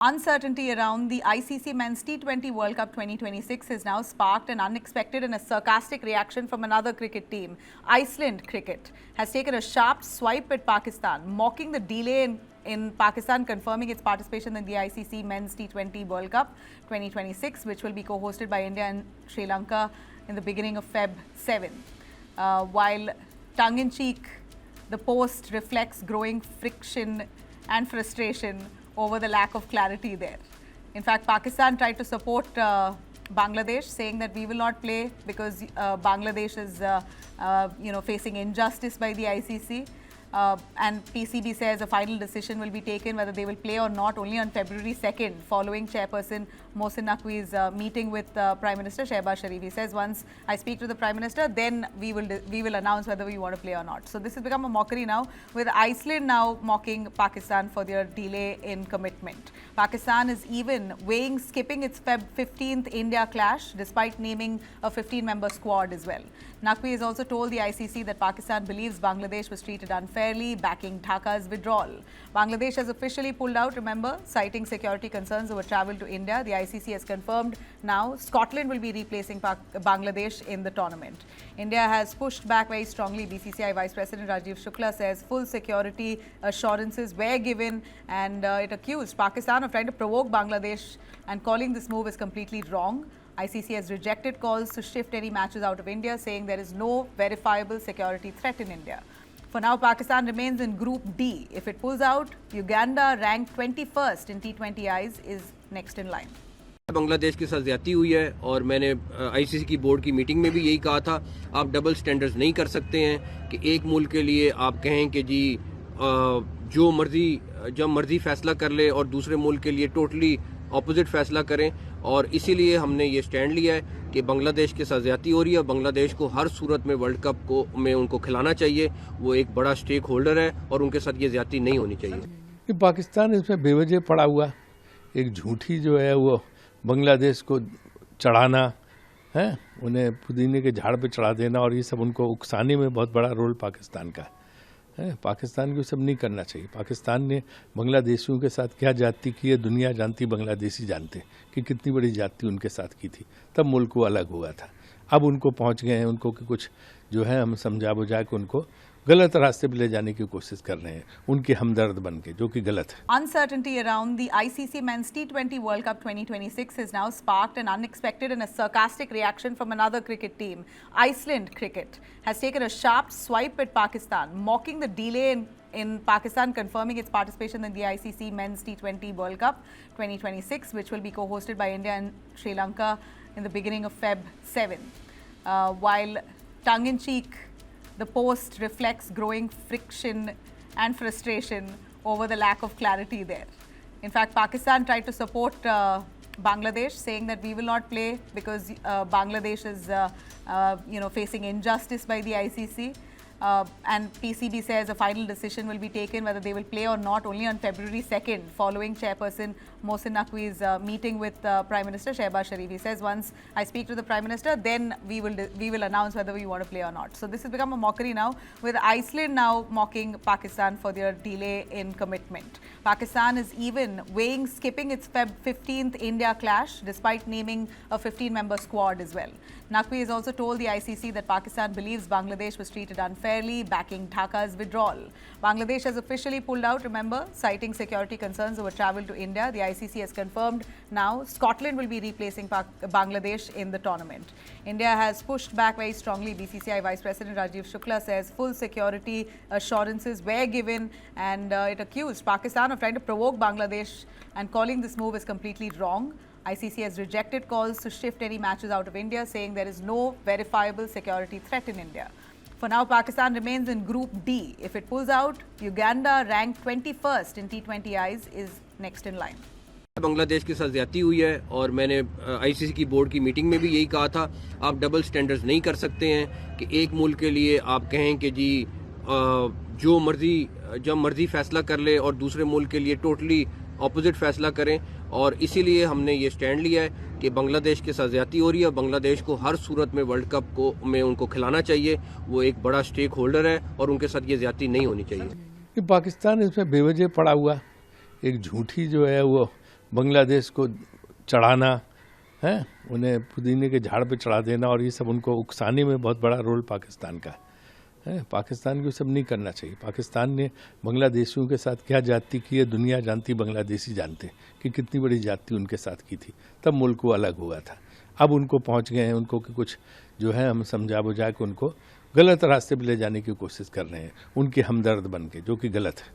Uncertainty around the ICC Men's T20 World Cup 2026 has now sparked an unexpected and a sarcastic reaction from another cricket team. Iceland Cricket has taken a sharp swipe at Pakistan, mocking the delay in Pakistan confirming its participation in the ICC Men's T20 World Cup 2026, which will be co-hosted by India and Sri Lanka in the beginning of Feb 7. While tongue-in-cheek, the post reflects growing friction and frustration over the lack of clarity there. In fact, Pakistan tried to support Bangladesh, saying that we will not play because Bangladesh is facing injustice by the ICC. And PCB says a final decision will be taken whether they will play or not only on February 2nd, following Chairperson Mohsin Naqvi's meeting with Prime Minister Shehbaz Sharif. He says, once I speak to the Prime Minister, then we will announce whether we want to play or not. So this has become a mockery now, with Iceland now mocking Pakistan for their delay in commitment. Pakistan is even weighing skipping its Feb 15th India clash, despite naming a 15-member squad as well. Naqvi has also told the ICC that Pakistan believes Bangladesh was treated unfairly, backing Dhaka's withdrawal. Bangladesh has officially pulled out, remember, citing security concerns over travel to India. The ICC has confirmed now Scotland will be replacing Bangladesh in the tournament. India has pushed back very strongly. BCCI Vice President Rajiv Shukla says full security assurances were given, and it accused Pakistan of trying to provoke Bangladesh and calling this move as completely wrong. ICC has rejected calls to shift any matches out of India, saying there is no verifiable security threat in India. For now, Pakistan remains in Group D. If it pulls out, Uganda, ranked 21st in T20 eyes, is next in line. Bangladesh के साथ ज्यादती हुई है और मैंने ICC की board की meeting में भी यही कहा था, आप डबल स्टैंडर्ड्स नहीं कर सकते हैं कि एक मुल्क के लिए आप कहें कि जी जो मर्जी जब मर्जी फैसला कर ले और दूसरे मुल्क के लिए टोटली ऑपोजिट फैसला करें। और इसीलिए हमने ये स्टैंड लिया है कि बांग्लादेश के साथ ज्यादती हो रही है। बांग्लादेश को हर सूरत में वर्ल्ड कप को में उनको खिलाना चाहिए, वो एक बड़ा स्टेक होल्डर है और उनके साथ ये ज्यादती नहीं होनी चाहिए। पाकिस्तान इसमें बेवजह पड़ा हुआ एक झूठी जो है वो बांग्लादेश को चढ़ाना है, उन्हें पुदीने के झाड़ पे चढ़ा देना और ये सब उनको उकसाने में बहुत बड़ा रोल पाकिस्तान का है। पाकिस्तान को सब नहीं करना चाहिए। पाकिस्तान ने बांग्लादेशियों के साथ क्या जाति की है दुनिया जानती, बांग्लादेशी जानते कि कितनी बड़ी जाति उनके साथ की थी, तब मुल्क वो अलग हुआ था। अब उनको पहुंच गए हैं, उनको कि कुछ जो है हम समझा बुझा के उनको गलत रास्ते पे ले जाने की कोशिश कर रहे हैं, उनके हमदर्द बन के, जो कि गलत है। Uncertainty around the ICC Men's T20 World Cup 2026 has now sparked an unexpected and a sarcastic reaction from another cricket team. Iceland Cricket has taken a sharp swipe at Pakistan, mocking the delay in Pakistan confirming its participation in the ICC Men's T20 World Cup 2026, which will be co-hosted by India and Sri Lanka in the beginning of Feb 7. While tongue-in-cheek, the post reflects growing friction and frustration over the lack of clarity there. In fact, Pakistan tried to support Bangladesh, saying that we will not play because Bangladesh is facing injustice by the ICC. And PCB says a final decision will be taken whether they will play or not only on February 2nd, following Chairperson Mohsin Naqvi's meeting with Prime Minister Shehbaz Sharif. He says, once I speak to the Prime Minister, then we will announce whether we want to play or not. So this has become a mockery now, with Iceland now mocking Pakistan for their delay in commitment. Pakistan is even weighing skipping its Feb 15th India clash, despite naming a 15-member squad as well. Naqvi has also told the ICC that Pakistan believes Bangladesh was treated unfairly, backing Dhaka's withdrawal. Bangladesh has officially pulled out, remember, citing security concerns over travel to India. The ICC has confirmed now Scotland will be replacing Bangladesh in the tournament. India has pushed back very strongly. BCCI Vice President Rajiv Shukla says full security assurances were given, and it accused Pakistan of trying to provoke Bangladesh and calling this move as completely wrong. ICC has rejected calls to shift any matches out of India, saying there is no verifiable security threat in India. For now, Pakistan remains in Group D. If it pulls out, Uganda, ranked 21st in T20 eyes, is next in line. Bangladesh के साथ ज्यादती हुई है और मैंने ICC की board की meeting में भी यही कहा था, आप डबल स्टैंडर्ड्स नहीं कर सकते हैं कि एक मुल्क के लिए आप कहें कि जी जो मर्जी जब मर्जी फैसला कर ले और दूसरे मुल्क के लिए टोटली ऑपोजिट फैसला करें। और इसीलिए हमने ये स्टैंड लिया है कि बांग्लादेश के साथ ज्यादती हो रही है। बांग्लादेश को हर सूरत में वर्ल्ड कप को में उनको खिलाना चाहिए, वो एक बड़ा स्टेक होल्डर है और उनके साथ ये ज्यादती नहीं होनी चाहिए। पाकिस्तान इसमें बेवजह पड़ा हुआ एक झूठी जो है वो बांग्लादेश को चढ़ाना है, उन्हें पुदीने के झाड़ पे चढ़ा देना और ये सब उनको उकसाने में बहुत बड़ा रोल पाकिस्तान का है। पाकिस्तान को ये सब नहीं करना चाहिए। पाकिस्तान ने बांग्लादेशियों के साथ क्या जाति की है दुनिया जानती, बांग्लादेशी जानते कि कितनी बड़ी जाति उनके साथ की थी, तब मुल्क वो अलग हुआ था। अब उनको पहुंच गए हैं, उनको कि कुछ जो है हम समझा बुझा के उनको गलत रास्ते पर ले जाने की कोशिश कर रहे हैं, उनके हमदर्द बन के, जो कि गलत है।